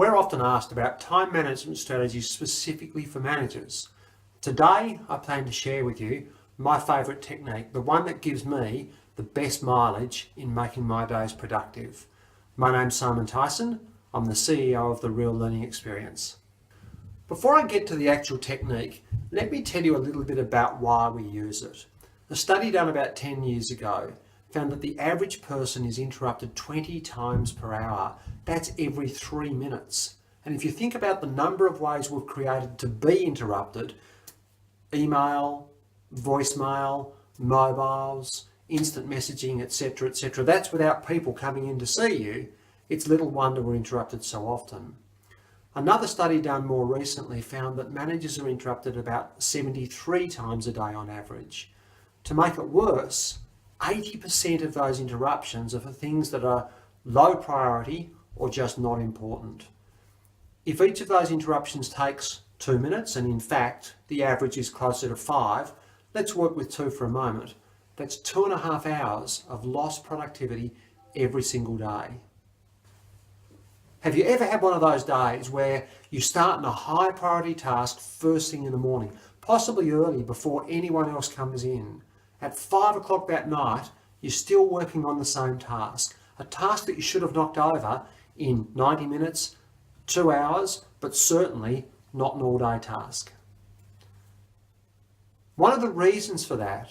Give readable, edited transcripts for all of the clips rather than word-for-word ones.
We're often asked about time management strategies specifically for managers. Today, I plan to share with you my favourite technique, the one that gives me the best mileage in making my days productive. My name's Simon Tyson. I'm the CEO of The Real Learning Experience. Before I get to the actual technique, let me tell you a little bit about why we use it. A study done about 10 years ago found that the average person is interrupted 20 times per hour. That's every 3 minutes. And if you think about the number of ways we've created to be interrupted, email, voicemail, mobiles, instant messaging, etc., that's without people coming in to see you. It's little wonder we're interrupted so often. Another study done more recently found that managers are interrupted about 73 times a day on average. To make it worse, 80% of those interruptions are for things that are low priority or just not important. If each of those interruptions takes 2 minutes, and in fact the average is closer to 5, let's work with 2 for a moment. That's 2.5 hours of lost productivity every single day. Have you ever had one of those days where you start on a high priority task first thing in the morning, possibly early before anyone else comes in? At 5 o'clock that night, you're still working on the same task, a task that you should have knocked over in 90 minutes, 2 hours, but certainly not an all-day task. One of the reasons for that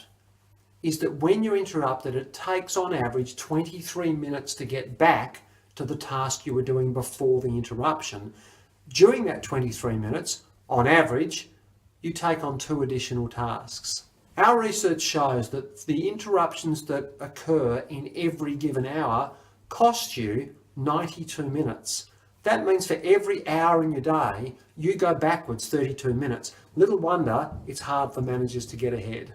is that when you're interrupted, it takes on average 23 minutes to get back to the task you were doing before the interruption. During that 23 minutes, on average, you take on 2 additional tasks. Our research shows that the interruptions that occur in every given hour cost you 92 minutes. That means for every hour in your day, you go backwards 32 minutes. Little wonder it's hard for managers to get ahead.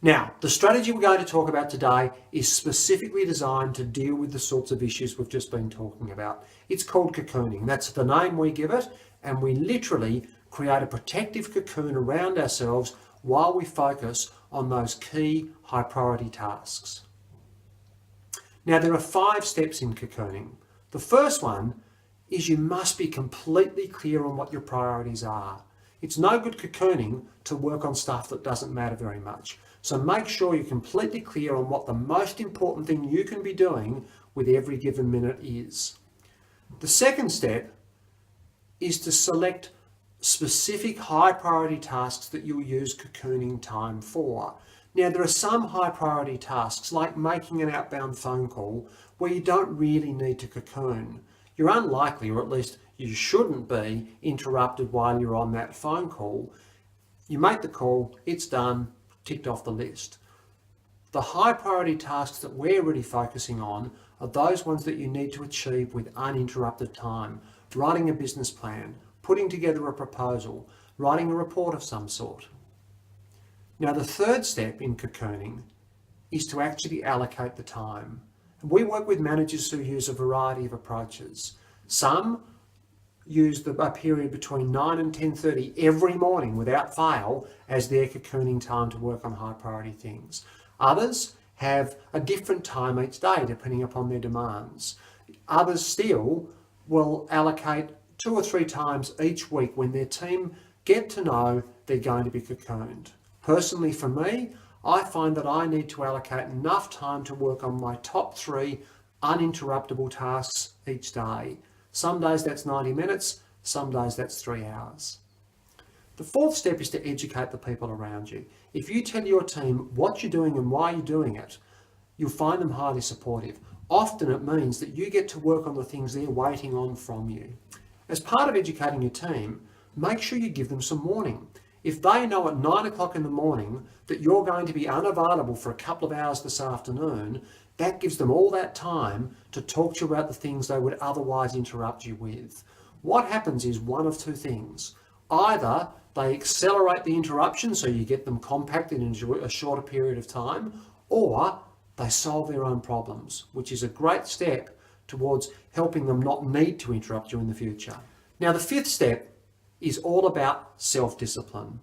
Now, the strategy we're going to talk about today is specifically designed to deal with the sorts of issues we've just been talking about. It's called cocooning. That's the name we give it, and we literally create a protective cocoon around ourselves while we focus on those key high priority tasks. Now, there are 5 steps in cocooning. The first one is you must be completely clear on what your priorities are. It's no good cocooning to work on stuff that doesn't matter very much. So make sure you're completely clear on what the most important thing you can be doing with every given minute is. The second step is to select specific high priority tasks that you'll use cocooning time for. Now, there are some high priority tasks like making an outbound phone call where you don't really need to cocoon. You're unlikely, or at least you shouldn't be, interrupted while you're on that phone call. You make the call, it's done, ticked off the list. The high priority tasks that we're really focusing on are those ones that you need to achieve with uninterrupted time. Writing a business plan, putting together a proposal, writing a report of some sort. Now, the third step in cocooning is to actually allocate the time. We work with managers who use a variety of approaches. Some use a period between 9 and 10:30 every morning without fail as their cocooning time to work on high priority things. Others have a different time each day depending upon their demands. Others still will allocate 2 or 3 times each week when their team get to know they're going to be cocooned. Personally, for me, I find that I need to allocate enough time to work on my top 3 uninterruptible tasks each day. Some days that's 90 minutes, some days that's 3 hours. The fourth step is to educate the people around you. If you tell your team what you're doing and why you're doing it, you'll find them highly supportive. Often it means that you get to work on the things they're waiting on from you. As part of educating your team, make sure you give them some warning. If they know at 9 o'clock in the morning that you're going to be unavailable for a couple of hours this afternoon, that gives them all that time to talk to you about the things they would otherwise interrupt you with. What happens is one of 2 things. Either they accelerate the interruption so you get them compacted into a shorter period of time, or they solve their own problems, which is a great step towards helping them not need to interrupt you in the future. Now, the 5th step is all about self-discipline.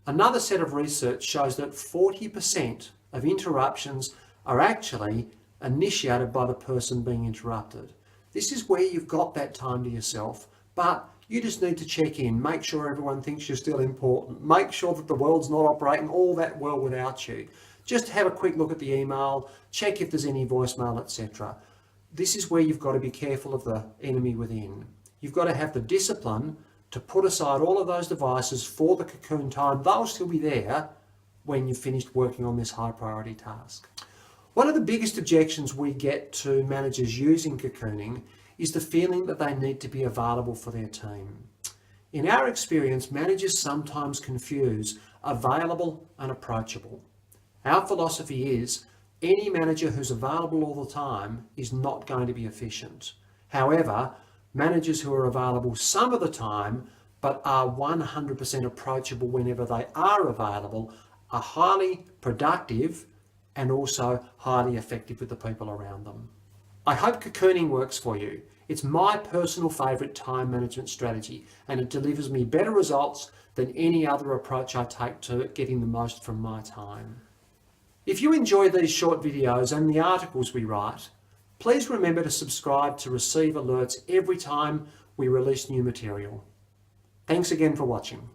Another set of research shows that 40% of interruptions are actually initiated by the person being interrupted. This is where you've got that time to yourself, but you just need to check in, make sure everyone thinks you're still important, make sure that the world's not operating all that well without you. Just have a quick look at the email, check if there's any voicemail, etc. This is where you've got to be careful of the enemy within. You've got to have the discipline to put aside all of those devices for the cocoon time. They'll still be there when you've finished working on this high priority task. One of the biggest objections we get to managers using cocooning is the feeling that they need to be available for their team. In our experience, managers sometimes confuse available and approachable. Our philosophy is any manager who's available all the time is not going to be efficient. However, managers who are available some of the time but are 100% approachable whenever they are available are highly productive and also highly effective with the people around them. I hope cocooning works for you. It's my personal favourite time management strategy, and it delivers me better results than any other approach I take to getting the most from my time. If you enjoy these short videos and the articles we write, please remember to subscribe to receive alerts every time we release new material. Thanks again for watching.